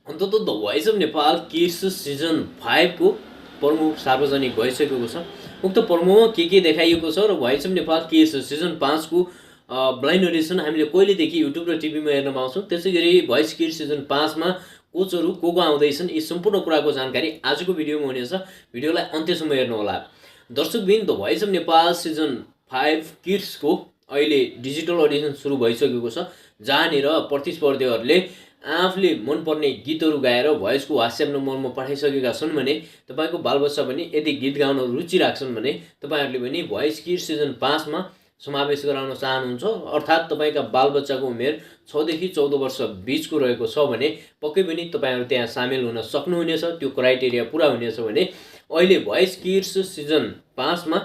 अन्ततः the voice of Nepal kids season 5 को promo सार्वजनिक भइसकेको छ। उक्त प्रमोमा के देखाइएको छ र voice of Nepal kids season 5 को ब्लाइन्ड अडिसन हामीले कहिलेदेखि युट्युब र टिभीमा हेर्न पाउँछौँ। त्यसैगरी भोइस किड्स सिजन 5 मा कोचहरू को आउँदैछन् यी सम्पूर्ण कुराको जानकारी आजको भिडियोमा हुनेछ। भिडियोलाई अन्त्यसम्म हेर्नुहोला। दर्शकबिन the voice of Nepal season 5 किड्सको अहिले डिजिटल अडिसन सुरु भइसकेको छ, जहाँनिर प्रतिस्पर्धीहरूले आफूले मनपर्ने गीतहरू गाएर भोइसको वाट्सएप नम्बरमा पठाइसकेका छन् भने तपाईँको बालबच्चा पनि यदि गीत गाउन रुचि राख्छन् भने तपाईँहरूले पनि भोइस किड्स सिजन 5 मा समावेश गराउन चाहनुहुन्छ, अर्थात् तपाईँका बालबच्चाको उमेर 6 देखि 14 वर्ष बिचको रहेको छ भने पक्कै पनि तपाईँहरू त्यहाँ सामेल हुन सक्नुहुनेछ। त्यो क्राइटेरिया पुरा हुनेछ भने अहिले भोइस किड्स सिजन 5 मा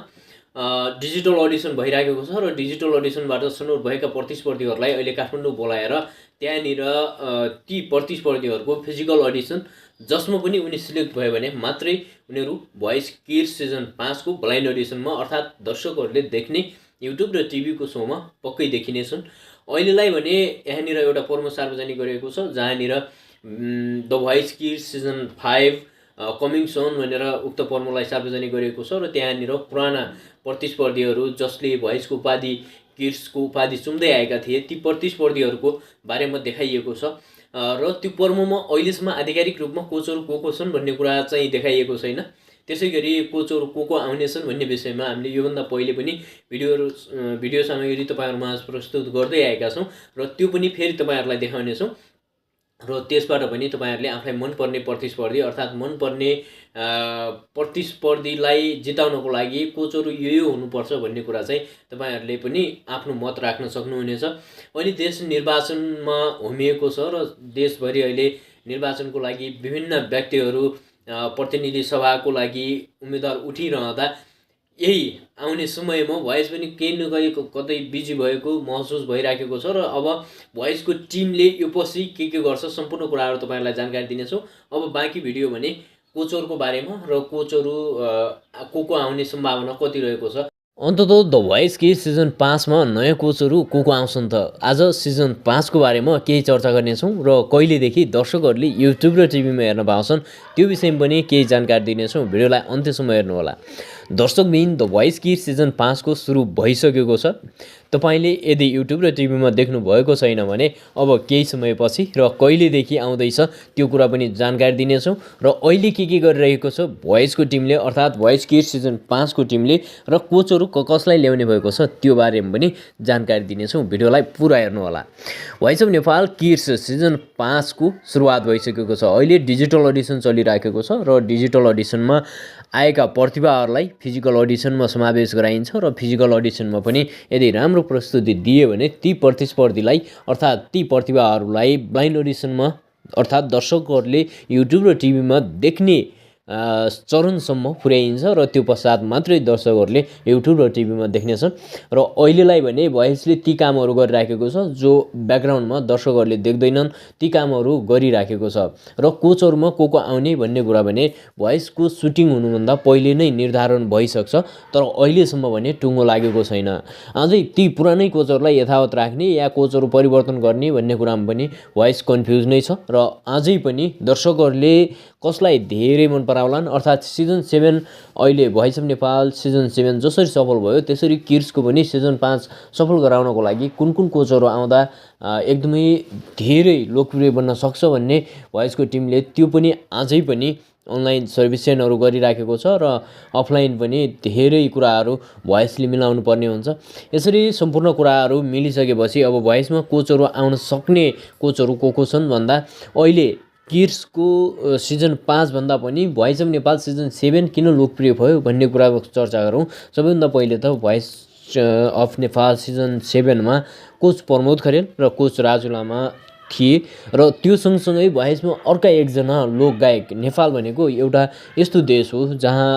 डिजिटल अडिसन भइरहेको छ र डिजिटल अडिसनबाट छनौट भएका प्रतिस्पर्धीहरूलाई अहिले काठमाडौँ बोलाएर त्यहाँनिर ती प्रतिस्पर्धीहरूको फिजिकल अडिसन जसमा पनि उनी सिलेक्ट भयो भने मात्रै उनीहरू भोइस किड्स सिजन 5 को ब्लाइन्ड अडिसनमा अर्थात् दर्शकहरूले देख्ने युट्युब र टिभीको सोमा पक्कै देखिनेछन्। अहिलेलाई भने यहाँनिर एउटा प्रमो सार्वजनिक गरिएको छ, जहाँनिर the voice kids season 5 coming soon भनेर उक्त प्रमोलाई सार्वजनिक गरिएको छ र त्यहाँनिर पुराना प्रतिस्पर्धीहरू जसले भोइसको उपाधि किड्सको उपाधि चुम्दै आएका थिए ती प्रतिस्पर्धीहरूको बारेमा देखाइएको छ र त्यो प्रमोमा अहिलेसम्म आधिकारिक रूपमा कोचहरू को छन् भन्ने कुरा चाहिँ देखाइएको छैन। त्यसैगरी कोचहरू को आउनेछन् भन्ने विषयमा हामीले योभन्दा पहिले पनि भिडियो सामग्री तपाईँहरूमा प्रस्तुत गर्दै आएका छौँ र त्यो पनि फेरि तपाईँहरूलाई देखाउनेछौँ र त्यसबाट पनि तपाईँहरूले आफूलाई मनपर्ने प्रतिस्पर्धी अर्थात् मनपर्ने प्रतिस्पर्धीलाई जिताउनको लागि कोचहरू यो हुनुपर्छ भन्ने कुरा चाहिँ तपाईँहरूले पनि आफ्नो मत राख्न सक्नुहुनेछ। अहिले देश निर्वाचनमा होमिएको छ र देशभरि अहिले निर्वाचनको लागि विभिन्न व्यक्तिहरू प्रतिनिधि सभाको लागि उम्मेदवार उठिरहँदा यही आउने समयमा भोइस पनि केही न केही कतै बिजी भएको महसुस भइराखेको छ र अब भोइसको टिमले यो पछि के गर्छ सम्पूर्ण कुराहरू तपाईँहरूलाई जानकारी दिनेछौँ। अब बाँकी भिडियो भने कोचहरूको बारेमा र कोचहरू को आउने सम्भावना कति रहेको छ। अन्ततः द भोइस किड्स सिजन 5 मा नयाँ कोचहरू को आउँछन् त आज सिजन 5 को बारेमा केही चर्चा गर्नेछौँ र कहिलेदेखि दर्शकहरूले युट्युब र टिभीमा हेर्न पाउँछन् त्यो विषयमा पनि केही जानकारी दिनेछौँ। भिडियोलाई अन्त्यसम्म हेर्नुहोला। दर्शकबिन द भोइस किड्स सिजन 5 को सुरु भइसकेको छ। तपाईँले यदि युट्युब र टिभीमा देख्नु भएको छैन भने अब केही समयपछि र कहिलेदेखि आउँदैछ त्यो कुरा पनि जानकारी दिनेछौँ र अहिले के गरिरहेको छ भोइसको टिमले अर्थात् भोइस किड्स सिजन 5 को टिमले र कोचहरू कसलाई ल्याउने भएको छ त्यो बारेमा पनि जानकारी दिनेछौँ। भिडियोलाई पुरा हेर्नुहोला। Voice of Nepal kids season 5 को सुरुवात भइसकेको छ। अहिले डिजिटल अडिसन चलिरहेको छ र डिजिटल अडिसनमा आएका प्रतिभाहरूलाई फिजिकल अडिसनमा समावेश गराइन्छ र फिजिकल अडिसनमा पनि यदि राम्रो प्रस्तुति दिए भने ती प्रतिस्पर्धीलाई अर्थात् ती प्रतिभाहरूलाई ब्लाइन्ड अडिसनमा अर्थात् दर्शकहरूले युट्युब र टिभीमा देख्ने चरणसम्म पुर्याइन्छ र त्यो पश्चात मात्रै दर्शकहरूले युट्युब र टिभीमा देख्नेछन् र अहिलेलाई भने भोइसले ती कामहरू गरिराखेको छ जो ब्याकग्राउन्डमा दर्शकहरूले देख्दैनन् ती कामहरू गरिराखेको छ र कोचहरूमा को आउने भन्ने कुरा भने भोइसको सुटिङ हुनुभन्दा पहिले नै निर्धारण भइसक्छ तर अहिलेसम्म भने टुङ्गो लागेको छैन। अझै ती पुरानै कोचहरूलाई यथावत राख्ने या कोचहरू परिवर्तन गर्ने भन्ने कुरामा पनि भोइस कन्फ्युज नै छ र अझै पनि दर्शकहरूले कसलाई धेरै मन पराउलान् अर्थात् सिजन 7 अहिले भोइस अफ नेपाल सिजन 7 जसरी सफल भयो त्यसरी किड्सको पनि सिजन 5 सफल गराउनको लागि कुन कोचहरू आउँदा एकदमै धेरै लोकप्रिय बन्न सक्छ भन्ने भोइसको टिमले त्यो पनि अझै पनि अनलाइन सर्भिसेसनहरू गरिराखेको छ र अफलाइन पनि धेरै कुराहरू भोइसले मिलाउनु पर्ने हुन्छ। यसरी सम्पूर्ण कुराहरू मिलिसकेपछि अब भोइसमा कोचहरू आउन सक्ने कोचहरू को छन् भन्दा अहिले किड्सको सिजन 5 भन्दा पनि भोइस अफ नेपाल सिजन 7 किन लोकप्रिय भयो भन्ने कुराको चर्चा गरौँ। सबैभन्दा पहिले त भोइस अफ नेपाल सिजन 7 मा कोच प्रमोद खरेल र कोच राजु लामा थिए र त्यो सँगसँगै भोइसमा अर्का एकजना लोकगायक नेपाल भनेको एउटा यस्तो देश हो जहाँ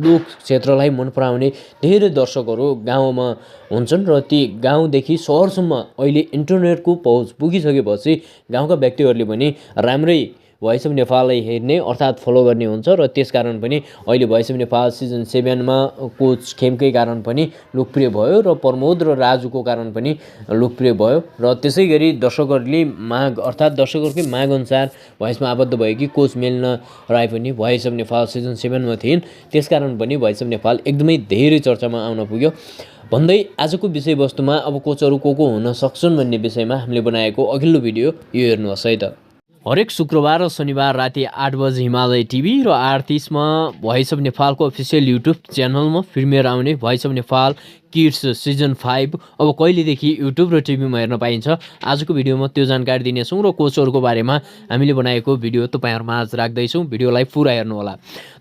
लोक क्षेत्रलाई मन पराउने धेरै दर्शकहरू गाउँमा हुन्छन् र ती गाउँदेखि सहरसम्म अहिले इन्टरनेटको पहुँच पुगिसकेपछि गाउँका व्यक्तिहरूले पनि राम्रै भोइस अफ नेपाललाई हेर्ने अर्थात् फलो गर्ने हुन्छ र त्यसकारण पनि अहिले भोइस अफ नेपाल सिजन 7मा कोच खेमकै कारण पनि लोकप्रिय भयो र प्रमोद र राजुको कारण पनि लोकप्रिय भयो र त्यसै गरी दर्शकहरूले माग अर्थात् दर्शकहरूकै मागअनुसार भोइसमा आबद्ध भयो कि कोच मेलिना राई पनि भोइस अफ नेपाल सिजन 7मा थिइन्। त्यसकारण पनि भोइस अफ नेपाल एकदमै धेरै चर्चामा आउन पुग्यो। भन्दै आजको विषयवस्तुमा अब कोचहरू को हुन सक्छन् भन्ने विषयमा हामीले बनाएको अघिल्लो भिडियो यो हेर्नुहोस् है त। हरेक शुक्रबार र शनिबार राति 8 बजे हिमालय टिभी र R30मा भोइस अफ नेपालको अफिसियल युट्युब च्यानलमा प्रिमियर आउने voice of Nepal kids season 5 अब कहिलेदेखि युट्युब र टिभीमा हेर्न पाइन्छ। आजको भिडियोमा त्यो जानकारी दिनेछौँ र कोचहरूको बारेमा हामीले बनाएको भिडियो तपाईँहरूमा आज राख्दैछौँ। भिडियोलाई पुरा हेर्नुहोला।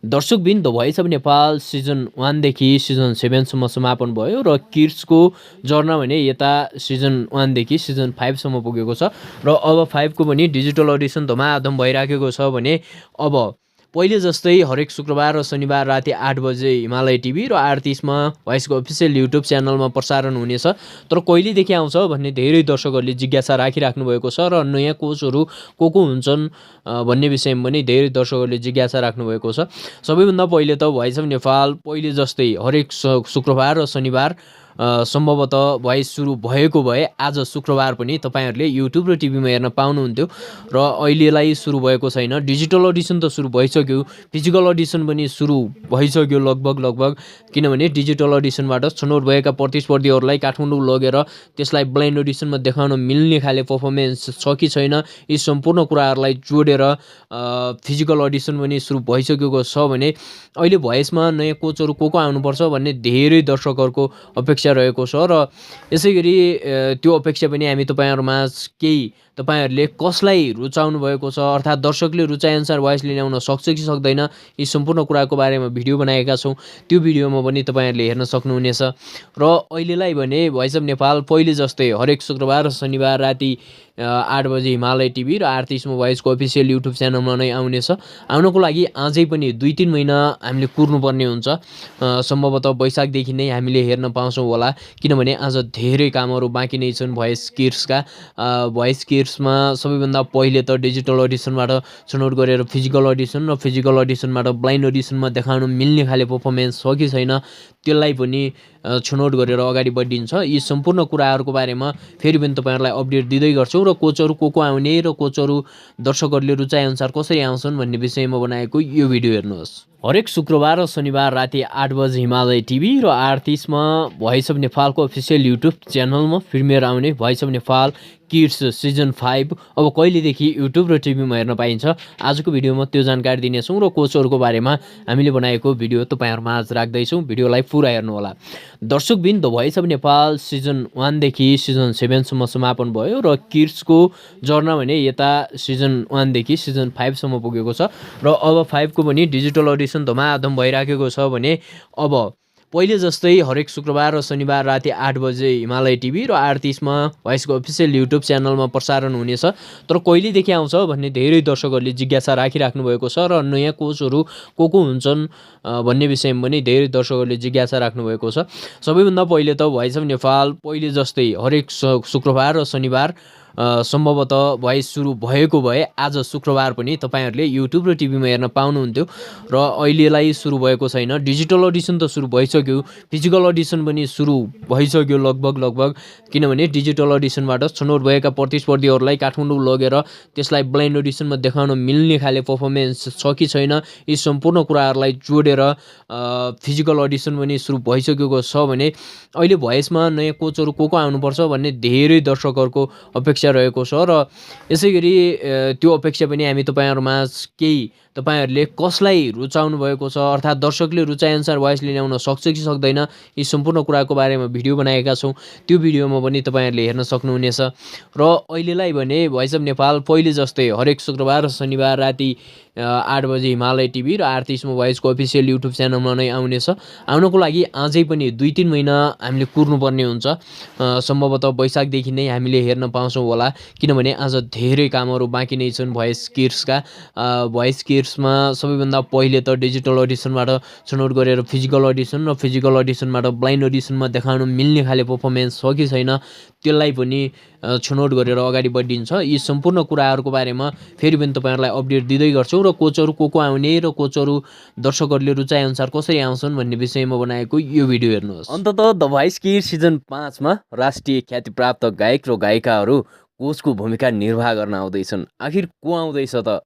दर्शकबिन the voice of Nepal season 1देखि सिजन 7सम्म समापन भयो र किड्सको जर्ना भने यता सिजन 1देखि सिजन 5सम्म पुगेको छ र अब 5को पनि डिजिटल अडिसन धमाधम भइराखेको छ भने अब पहिले जस्तै हरेक शुक्रबार र शनिबार राति 8 बजे हिमालय टिभी र R30मा भोइसको अफिसियल युट्युब च्यानलमा प्रसारण हुनेछ। तर कहिलेदेखि आउँछ भन्ने धेरै दर्शकहरूले जिज्ञासा राखिराख्नु भएको छ र नयाँ कोचहरू को हुन्छन् भन्ने विषयमा पनि धेरै दर्शकहरूले जिज्ञासा राख्नु भएको छ। सबैभन्दा पहिले त भोइस अफ नेपाल पहिले जस्तै हरेक शुक्रबार र शनिबार सम्भवतः भोइस सुरु भएको भए आज शुक्रबार पनि तपाईँहरूले युट्युब र टिभीमा हेर्न पाउनुहुन्थ्यो र अहिलेलाई सुरु भएको छैन। डिजिटल अडिसन त सुरु भइसक्यो, फिजिकल अडिसन पनि सुरु भइसक्यो लगभग किनभने डिजिटल अडिसनबाट छनौट भएका प्रतिस्पर्धीहरूलाई काठमाडौँ लगेर त्यसलाई ब्लाइन्ड अडिसनमा देखाउन मिल्ने खाले पर्फर्मेन्स छ कि छैन यी सम्पूर्ण कुराहरूलाई जोडेर फिजिकल अडिसन पनि सुरु भइसकेको छ भने अहिले भोइसमा नयाँ कोचहरू को आउनुपर्छ भन्ने धेरै दर्शकहरूको अपेक्षा रहेको छ र यसै गरी त्यो अपेक्षा पनि हामी तपाईँहरूमा केही तपाईँहरूले कसलाई रुचाउनु भएको छ अर्थात् दर्शकले रुचाएअनुसार भोइस लिन आउन सक्छ कि सक्दैन यी सम्पूर्ण कुराको बारेमा भिडियो बनाएका छौँ। त्यो भिडियोमा पनि तपाईँहरूले हेर्न सक्नुहुनेछ र अहिलेलाई भने भोइस अफ नेपाल पहिले जस्तै हरेक शुक्रबार र शनिबार राति 8 बजे हिमालय टिभी र R30मा भोइसको अफिसियल युट्युब च्यानलमा नै आउनेछ। आउनको लागि अझै पनि 2-3 महिना हामीले कुर्नुपर्ने हुन्छ। सम्भवतः वैशाखदेखि नै हामीले हेर्न पाउँछौँ होला किनभने आज धेरै कामहरू बाँकी नै छन् भोइस किड्सका। भोइस किड्समा सबैभन्दा पहिले त डिजिटल अडिसनबाट छनौट गरेर फिजिकल अडिसन र फिजिकल अडिसनबाट ब्लाइन्ड अडिसनमा देखाउन मिल्ने खाले पर्फर्मेन्स छ कि छैन त्यसलाई पनि छनौट गरेर अगाडि बढिन्छ। यी सम्पूर्ण कुराहरूको बारेमा फेरि पनि तपाईँहरूलाई अपडेट दिँदै गर्छौँ र कोचहरू को आउने र कोचहरू दर्शकहरूले रुचाएअनुसार कसरी आउँछन् भन्ने विषयमा बनाएको यो भिडियो हेर्नुहोस्। हरेक शुक्रबार र शनिबार राति 8 बजे हिमालय टिभी र R30मा भोइस अफ नेपालको अफिसियल युट्युब च्यानलमा प्रिमियर आउने voice of Nepal kids season 5 अब कहिलेदेखि युट्युब र टिभीमा हेर्न पाइन्छ। आजको भिडियोमा त्यो जानकारी दिनेछौँ र कोचहरूको बारेमा हामीले बनाएको भिडियो तपाईँहरूमा आज राख्दैछौँ। भिडियोलाई पुरा हेर्नुहोला। दर्शकबिन the voice of Nepal season 1देखि सिजन 7सम्म समापन भयो र किड्सको जर्ना भने यता सिजन 1देखि सिजन 5सम्म पुगेको छ र अब 5को पनि डिजिटल अडिसन धमाधम भइराखेको छ भने अब पहिले जस्तै हरेक शुक्रबार र शनिबार राति 8 बजे हिमालय टिभी र R30मा भोइसको अफिसियल युट्युब च्यानलमा प्रसारण हुनेछ। तर कहिलेदेखि आउँछ भन्ने धेरै दर्शकहरूले जिज्ञासा राखिराख्नु भएको छ र नयाँ कोचहरू को हुन्छन् भन्ने विषयमा पनि धेरै दर्शकहरूले जिज्ञासा राख्नु भएको छ। सबैभन्दा पहिले त भोइस अफ नेपाल पहिले जस्तै हरेक शुक्रबार र शनिबार सम्भवतः भोइस सुरु भएको भए आज शुक्रबार पनि तपाईँहरूले युट्युब र टिभीमा हेर्न पाउनुहुन्थ्यो र अहिलेलाई सुरु भएको छैन। डिजिटल अडिसन त सुरु भइसक्यो, फिजिकल अडिसन पनि सुरु भइसक्यो लगभग किनभने डिजिटल अडिसनबाट छनौट भएका प्रतिस्पर्धीहरूलाई काठमाडौँ लगेर त्यसलाई ब्लाइन्ड अडिसनमा देखाउन मिल्ने खाले पर्फर्मेन्स छ कि छैन यी सम्पूर्ण कुराहरूलाई जोडेर फिजिकल अडिसन पनि सुरु भइसकेको छ भने अहिले भोइसमा नयाँ कोचहरू को आउनुपर्छ भन्ने धेरै दर्शकहरूको अपेक्षा रहेको छ र यसै गरी त्यो अपेक्षा पनि हामी तपाईँहरूमा केही तपाईँहरूले कसलाई रुचाउनु भएको छ अर्थात् दर्शकले रुचाएअनुसार भोइस लिन आउन सक्छ कि सक्दैन यी सम्पूर्ण कुराको बारेमा भिडियो बनाएका छौँ। त्यो भिडियोमा पनि तपाईँहरूले हेर्न सक्नुहुनेछ र अहिलेलाई भने भोइस अफ नेपाल पहिले जस्तै हरेक शुक्रबार र शनिबार राति 8 बजे हिमालय टिभी र R30मा भोइसको अफिसियल युट्युब च्यानलमा नै आउनेछ। आउनको लागि अझै पनि 2-3 महिना हामीले कुर्नुपर्ने हुन्छ। सम्भवतः वैशाखदेखि नै हामीले हेर्न पाउँछौँ होला किनभने आज धेरै कामहरू बाँकी नै छन् भोइस किड्सका। भोइस किड्समा सबैभन्दा पहिले त डिजिटल अडिसनबाट छनौट गरेर फिजिकल अडिसन र फिजिकल अडिसनबाट ब्लाइन्ड अडिसनमा देखाउन मिल्ने खाले पर्फर्मेन्स छ कि छैन त्यसलाई पनि छनौट गरेर अगाडि बढिन्छ। यी सम्पूर्ण कुराहरूको बारेमा फेरि पनि तपाईँहरूलाई अपडेट दिँदै गर्छौँ र कोचहरू को आउने र कोचहरू दर्शकहरूले रुचाएअनुसार कसरी आउँछन् भन्ने विषयमा बनाएको यो भिडियो हेर्नुहोस्। अन्ततः द भोइस किड्स सिजन 5 मा राष्ट्रिय ख्यातिप्राप्त गायक र गायिकाहरू कोचको भूमिका निर्वाह गर्न आउँदैछन्। आखिर को आउँदैछ त?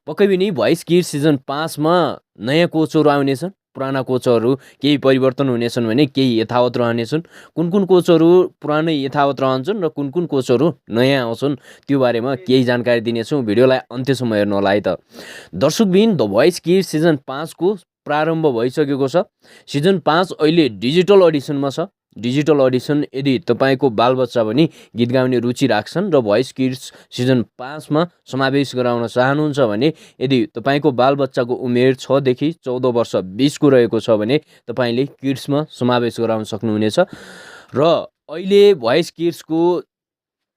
पक्कै पनि भोइस किड्स सिजन 5 मा नयाँ कोचहरू आउनेछन्। पुराना कोचहरू केही परिवर्तन हुनेछन् भने केही यथावत रहनेछन्। कुन कोचहरू पुरानै यथावत रहन्छन् र कुन कोचहरू नयाँ आउँछन् त्यो बारेमा केही जानकारी दिनेछौँ। भिडियोलाई अन्त्यसम्म हेर्नु होला है त। दर्शकबिन द भोइस किड्स सिजन 5 को प्रारम्भ भइसकेको छ। सिजन 5 अहिले डिजिटल अडिसनमा छ। डिजिटल अडिसन यदि तपाईँको बालबच्चा पनि गीत गाउने रुचि राख्छन् र भोइस किड्स सिजन 5 मा समावेश गराउन चाहनुहुन्छ भने यदि तपाईँको बालबच्चाको उमेर 6 देखि 14 वर्ष 20 को रहेको छ भने तपाईँले किड्समा समावेश गराउन सक्नुहुनेछ। र अहिले भोइस किड्सको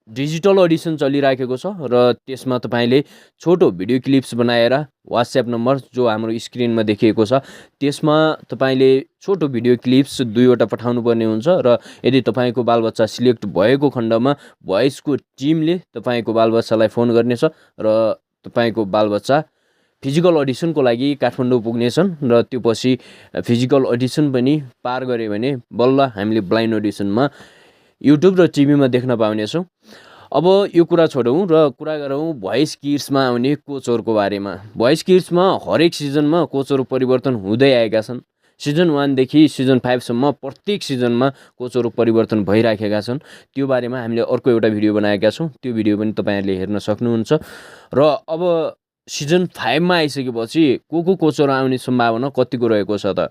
डिजिटल अडिसन चलिराखेको छ र त्यसमा तपाईँले छोटो भिडियो क्लिप्स बनाएर व्हाट्सएप नम्बर जो हाम्रो स्क्रिनमा देखिएको छ त्यसमा तपाईँले छोटो भिडियो क्लिप्स 2वटा पठाउनु पर्ने हुन्छ र यदि तपाईँको बालबच्चा सिलेक्ट भएको खण्डमा भोइसको टिमले तपाईँको बालबच्चालाई फोन गर्नेछ र तपाईँको बालबच्चा फिजिकल अडिसनको लागि काठमाडौँ पुग्नेछन् र त्यो पछि फिजिकल अडिसन पनि पार गऱ्यो भने बल्ल हामीले ब्लाइन्ड अडिसनमा युट्युब र टिभीमा देख्न पाउनेछौँ। अब यो कुरा छोडौँ र कुरा गरौँ भोइस किड्समा आउने कोचहरूको बारेमा। भोइस किड्समा हरेक सिजनमा कोचहरू परिवर्तन हुँदै आएका छन्। सिजन 1 देखि सिजन 5 सम्म प्रत्येक सिजनमा कोचहरू परिवर्तन भइराखेका छन्। त्यो बारेमा हामीले अर्को एउटा भिडियो बनाएका छौँ। त्यो भिडियो पनि तपाईँहरूले हेर्न सक्नुहुन्छ। र अब सिजन 5 मा आइसकेपछि को कोचहरू आउने सम्भावना कतिको रहेको छ त?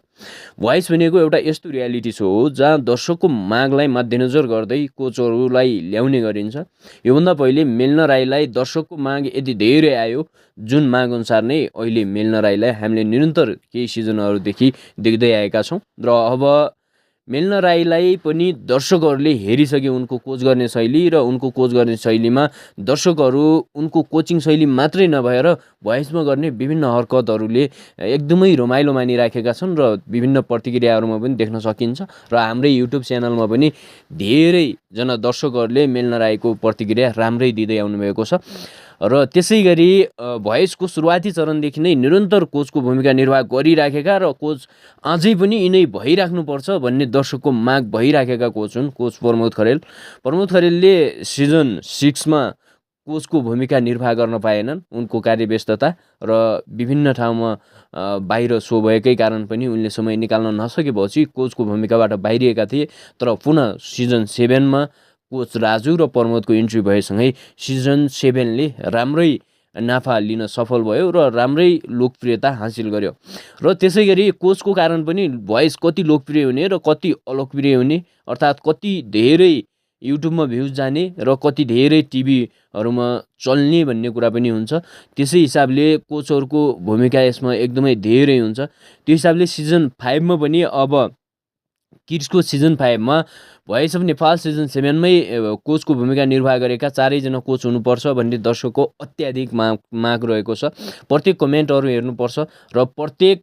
भोइस भनेको एउटा यस्तो रियालिटी सो हो जहाँ दर्शकको मागलाई मध्यनजर गर्दै कोचहरूलाई ल्याउने गरिन्छ। योभन्दा पहिले मेलना राईलाई दर्शकको माग यति धेरै आयो जुन माग अनुसार नै अहिले मेलना राईलाई हामीले निरन्तर केही सिजनहरूदेखि देख्दै आएका छौँ। र अब मेलना राईलाई पनि दर्शकहरूले हेरिसके उनको कोच गर्ने शैली र उनको कोच गर्ने शैलीमा दर्शकहरू उनको कोचिङ शैली मात्रै नभएर भोइसमा गर्ने विभिन्न हरकतहरूले एकदमै रमाइलो मानिराखेका छन् र विभिन्न प्रतिक्रियाहरूमा पनि देख्न सकिन्छ। र हाम्रै युट्युब च्यानलमा पनि धेरैजना दर्शकहरूले मेलना राईको प्रतिक्रिया राम्रै दिँदै आउनुभएको छ। र त्यसै गरी भोइसको सुरुवाती चरणदेखि नै निरन्तर कोचको भूमिका निर्वाह गरिराखेका र कोच अझै पनि यिनै भइराख्नुपर्छ भन्ने दर्शकको माग भइराखेका कोच हुन् कोच प्रमोद खरेल। प्रमोद खरेलले सिजन 6 मा कोचको भूमिका निर्वाह गर्न पाएनन्। उनको कार्यव्यस्तता र विभिन्न ठाउँमा बाहिर सो भएकै कारण पनि उनले समय निकाल्न नसकेपछि कोचको भूमिकाबाट बाहिरिएका थिए। तर पुनः सिजन 7 मा कोच राजु र प्रमोदको इन्ट्री भएसँगै सिजन 7 ले राम्रै नाफा लिन सफल भयो र राम्रै लोकप्रियता हासिल गर्यो। र त्यसै गरी कोचको कारण पनि भोइस कति लोकप्रिय हुने र कति अलोकप्रिय हुने अर्थात् कति धेरै युट्युबमा भ्युज जाने र कति धेरै टिभीहरूमा चल्ने भन्ने कुरा पनि हुन्छ। त्यसै हिसाबले कोचहरूको भूमिका यसमा एकदमै धेरै हुन्छ। त्यो हिसाबले सिजन 5 मा पनि अब किड्सको सिजन 5 मा भोइस अफ नेपाल सिजन 7 मै कोचको भूमिका निर्वाह गरेका 4जना कोच हुनुपर्छ भन्ने दर्शकको अत्याधिक माग रहेको छ। प्रत्येक कमेन्टहरू हेर्नुपर्छ र प्रत्येक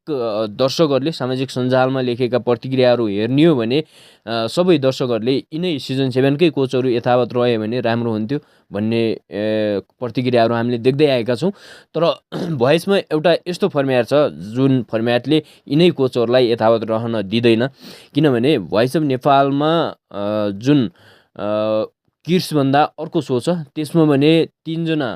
दर्शकहरूले सामाजिक सञ्जालमा लेखेका प्रतिक्रियाहरू हेर्ने हो भने सबै दर्शकहरूले यिनै सिजन 7 कै कोचहरू यथावत रह्यो भने राम्रो हुन्थ्यो भन्ने प्रतिक्रियाहरू हामीले देख्दै आएका छौँ। तर भोइसमा एउटा यस्तो फर्म्याट छ जुन फर्म्याटले यिनै कोचहरूलाई यथावत रहन दिँदैन। किनभने भोइस अफ नेपालमा जुन किड्सभन्दा अर्को सो छ त्यसमा भने 3जना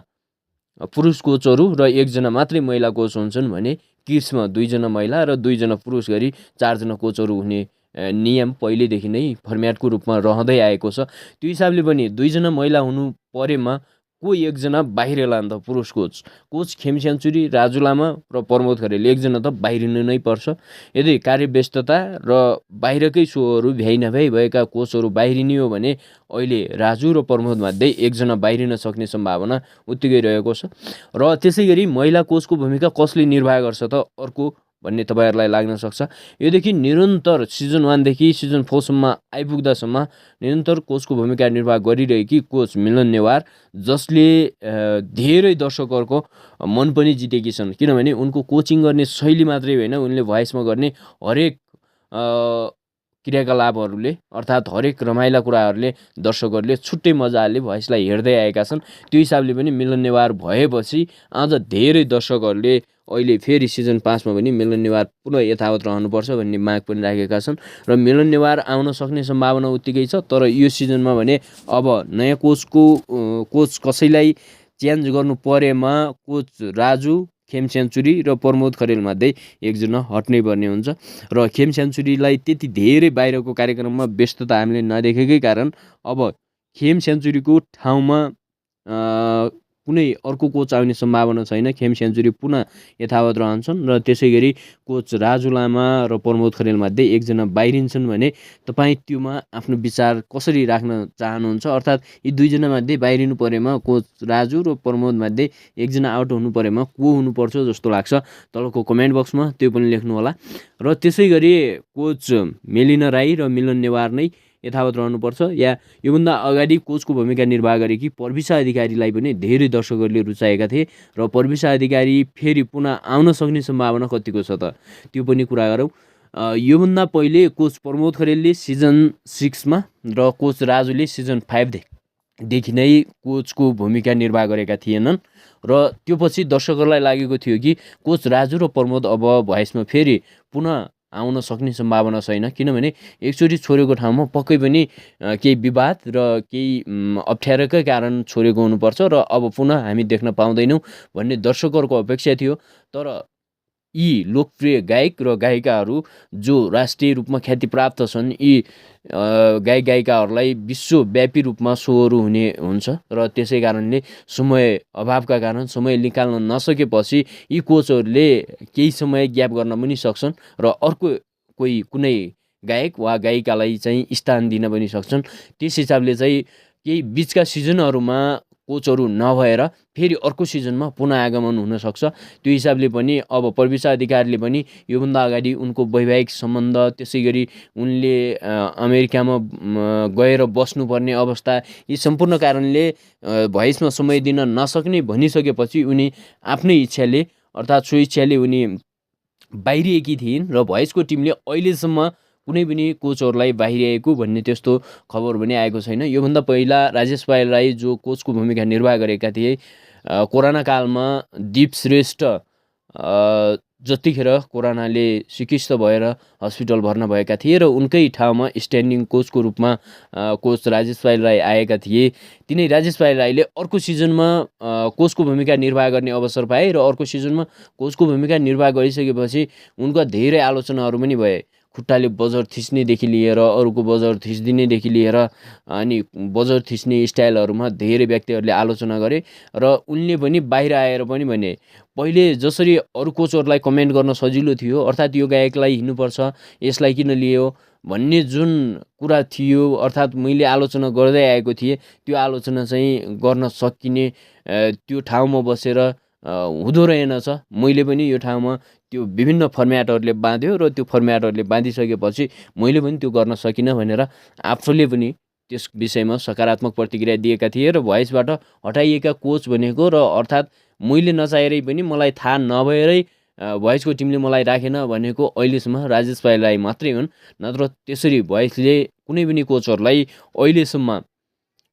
पुरुष कोचहरू र 1जना मात्रै महिला कोच हुन्छन् भने किड्समा 2जना महिला र 2जना पुरुष गरी 4जना कोचहरू हुने नियम पहिलेदेखि नै फर्म्याटको रूपमा रहँदै आएको छ। त्यो हिसाबले पनि 2जना महिला हुनु परेमा को 1जना बाहिर लान्छ पुरुष कोच खेम सेन्चुरी राजु लामा र प्रमोद खरेल 1जना त बाहिरिनु नै पर्छ। यदि कार्यव्यस्तता र बाहिरकै सोहरू भ्याइ नभ्याइ भएका कोचहरू बाहिरिने हो भने अहिले राजु र प्रमोद मध्ये 1जना बाहिरिन सक्ने सम्भावना उत्तिकै रहेको छ। र त्यसै गरी महिला कोचको भूमिका कसले निर्वाह गर्छ त अर्को भन्ने तपाईँहरूलाई लाग्न सक्छ। योदेखि निरन्तर सिजन 1 देखि सिजन 4 सम्म आइपुग्दासम्म निरन्तर कोचको भूमिका निर्वाह गरिरहेकी कोच मिलन नेवार जसले धेरै दर्शकहरूको मन पनि जितेकी छन्। किनभने उनको कोचिङ गर्ने शैली मात्रै होइन उनले भोइसमा गर्ने हरेक क्रियाकलापहरूले अर्थात् हरेक रमाइला कुराहरूले दर्शकहरूले छुट्टै मजाले भोइसलाई हेर्दै आएका छन्। त्यो हिसाबले पनि मिलन नेवार भएपछि अझ धेरै दर्शकहरूले अहिले फेरि सिजन 5मा पनि मिलन नेवार पुनः यथावत रहनुपर्छ भन्ने माग पनि राखेका छन् र मिलन नेवार आउन सक्ने सम्भावना उत्तिकै छ। तर यो सिजनमा भने अब नयाँ कोच कसैलाई चेन्ज गर्नु परेमा कोच राजु, खेम सेन्चुरी र प्रमोद खरेलमध्ये एकजना हट्नै पर्ने हुन्छ र खेम सेन्चुरीलाई त्यति धेरै बाहिरको कार्यक्रममा व्यस्तता हामीले नदेखेकै कारण अब खेम सेन्चुरीको ठाउँमा कुनै अर्को कोच आउने सम्भावना छैन। खेम सेन्चुरी पुनः यथावत रहन्छन् र त्यसै गरी कोच राजु लामा र प्रमोद खरेलमध्ये एकजना बाहिरिन्छन् भने तपाईँ त्योमा आफ्नो विचार कसरी राख्न चाहनुहुन्छ? अर्थात् यी दुईजनामध्ये बाहिरिनु परेमा कोच राजु र प्रमोदमध्ये एकजना आउट हुनु परेमा को हुनुपर्छ जस्तो लाग्छ? तलको कमेन्ट बक्समा त्यो पनि लेख्नुहोला। र त्यसै गरी कोच मेलिना राई र मिलन नेवार नै यथावत रहनुपर्छ या योभन्दा अगाडि कोचको भूमिका निर्वाह गरेकी पर्विशा अधिकारीलाई पनि धेरै दर्शकहरूले रुचाएका थिए र पर्विशा अधिकारी फेरि पुनः आउन सक्ने सम्भावना कतिको छ त त्यो पनि कुरा गरौँ। योभन्दा पहिले कोच प्रमोद खरेलले सिजन 6मा र कोच राजुले सिजन 5देखि नै कोचको भूमिका निर्वाह गरेका थिएनन् र त्यो पछि दर्शकहरूलाई लागेको थियो कि कोच राजु र प्रमोद अब भोइसमा फेरि पुनः आउन सक्ने सम्भावना छैन, किनभने एकचोटि छोडेको ठाउँमा पक्कै पनि केही विवाद र केही अप्ठ्यारोकै कारण छोडेको हुनुपर्छ र अब पुनः हामी देख्न पाउँदैनौँ भन्ने दर्शकहरूको अपेक्षा थियो। तर यी लोकप्रिय गायक र गायिकाहरू जो राष्ट्रिय रूपमा ख्याति प्राप्त छन्, यी गायक गायिकाहरूलाई विश्वव्यापी रूपमा सोहरू हुने हुन्छ र त्यसै कारणले समय अभावका कारण समय निकाल्न नसकेपछि यी कोचहरूले केही समय ग्याप गर्न पनि सक्छन् र अर्को कुनै गायक वा गायिकालाई चाहिँ स्थान दिन पनि सक्छन्। त्यस हिसाबले चाहिँ केही बिचका सिजनहरूमा कोचहरू नभएर फेरि अर्को सिजनमा पुनः आगमन हुनसक्छ। त्यो हिसाबले पनि अब पर्विशा अधिकारीले पनि योभन्दा अगाडि उनको वैवाहिक सम्बन्ध, त्यसै गरी उनले अमेरिकामा गएर बस्नुपर्ने अवस्था, यी सम्पूर्ण कारणले भोइसमा समय दिन नसक्ने भनिसकेपछि उनी आफ्नै इच्छाले अर्थात् स्वेच्छाले उनी बाहिरिएकी थिइन् र भोइसको टिमले अहिलेसम्म कुनै पनि कोचहरूलाई बाहिरिएको भन्ने त्यस्तो खबर पनि आएको छैन। योभन्दा पहिला राजेश पायल राई जो कोचको भूमिका निर्वाह गरेका थिए, कोरोना कालमा दीप श्रेष्ठ जतिखेर कोरोनाले सिकिस्त भएर हस्पिटल भर्ना भएका थिए र उनकै ठाउँमा स्ट्यान्डिङ कोचको रूपमा कोच राजेश पायल राई आएका थिए। तिनै राजेश पायल राईले अर्को सिजनमा कोचको भूमिका निर्वाह गर्ने अवसर पाए र अर्को सिजनमा कोचको भूमिका निर्वाह गरिसकेपछि उनका धेरै आलोचनाहरू पनि भए। खुट्टाले बजर थिच्नेदेखि लिएर अरूको बजर थिच्दिनेदेखि लिएर अनि बजर थिच्ने स्टाइलहरूमा धेरै व्यक्तिहरूले आलोचना गरे र उनले पनि बाहिर आएर पनि भने पहिले जसरी अरू कोचहरूलाई कमेन्ट गर्न सजिलो थियो, अर्थात् यो गायकलाई हिँड्नुपर्छ, यसलाई किन लियो भन्ने जुन कुरा थियो, अर्थात् मैले आलोचना गर्दै आएको थिएँ, त्यो आलोचना चाहिँ गर्न सकिने त्यो ठाउँमा बसेर हुँदो रहेनछ। मैले पनि यो ठाउँमा त्यो विभिन्न फर्म्याटहरूले बाँध्यो र त्यो फर्म्याटहरूले बाँधिसकेपछि मैले पनि त्यो गर्न सकिनँ भनेर आफूले पनि त्यस विषयमा सकारात्मक प्रतिक्रिया दिएका थिए र भोइसबाट हटाइएका कोच भनेको र अर्थात् मैले नचाहेरै पनि मलाई थाहा नभएरै भोइसको टिमले मलाई राखेन भनेको अहिलेसम्म राजेश पायल राई मात्रै हुन्। नत्र त्यसरी भोइसले कुनै पनि कोचहरूलाई अहिलेसम्म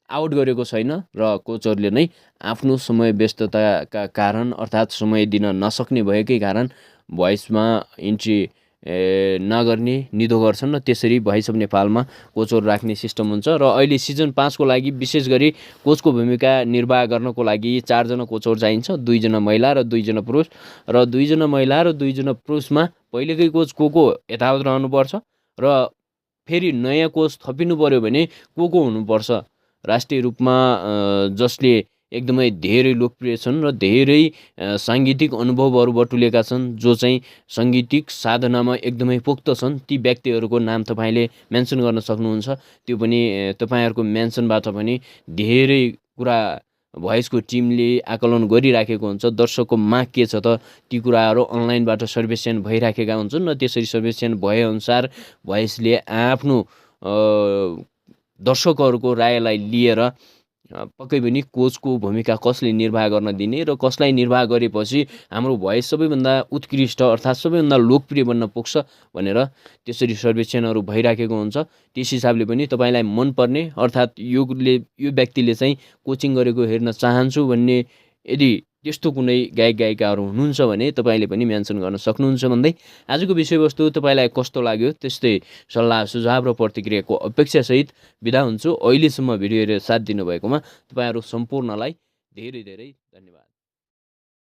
आउट गरेको छैन र कोचहरूले नै आफ्नो समय व्यस्तताका कारण अर्थात् समय दिन नसक्ने भएकै कारण भोइसमा इन्ट्री नगर्ने निधो गर्छन् र त्यसरी भोइस अफ नेपालमा कोचहरू राख्ने सिस्टम हुन्छ। र अहिले सिजन 5को लागि विशेष गरी कोचको भूमिका निर्वाह गर्नको लागि 4 जना कोचहरू चाहिन्छ, 2 जना महिला र 2 जना पुरुष र 2 जना महिला र 2 जना पुरुषमा पहिलेकै कोच को यथावत रहनुपर्छ र फेरि नयाँ कोच थपिनु पर्यो भने को हुनुपर्छ राष्ट्रिय रूपमा जसले एकदमै धेरै लोकप्रिय छन् र धेरै साङ्गीतिक अनुभवहरू बटुलेका छन्, जो चाहिँ साङ्गीतिक साधनामा एकदमै पोख्त छन्, ती व्यक्तिहरूको नाम तपाईँले मेन्सन गर्न सक्नुहुन्छ। त्यो पनि तपाईँहरूको मेन्सनबाट पनि धेरै कुरा भोइसको टिमले आकलन गरिराखेको हुन्छ। दर्शकको माग के छ त ती कुराहरू अनलाइनबाट सर्वेक्षण भइराखेका हुन्छन् र त्यसरी सर्वेक्षण भएअनुसार भोइसले आफ्नो दर्शकहरूको रायलाई लिएर पक्कै पनि कोचको भूमिका कसले निर्वाह गर्न दिने र कसलाई निर्वाह गरेपछि हाम्रो भोइस सबैभन्दा उत्कृष्ट अर्थात् सबैभन्दा लोकप्रिय बन्न पुग्छ भनेर त्यसरी सर्वेक्षणहरू भइराखेको हुन्छ। त्यस हिसाबले पनि तपाईँलाई मनपर्ने अर्थात् यो व्यक्तिले चाहिँ कोचिङ गरेको हेर्न चाहन्छु भन्ने यदि त्यस्तो कुनै गायक गायिकाहरू हुनुहुन्छ भने तपाईँले पनि मेन्सन गर्न सक्नुहुन्छ भन्दै आजको विषयवस्तु तपाईँलाई कस्तो लाग्यो त्यस्तै सल्लाह सुझाव र प्रतिक्रियाको अपेक्षासहित बिदा हुन्छु। अहिलेसम्म भिडियो हेरेर साथ दिनुभएकोमा तपाईँहरू सम्पूर्णलाई धेरै धेरै धन्यवाद।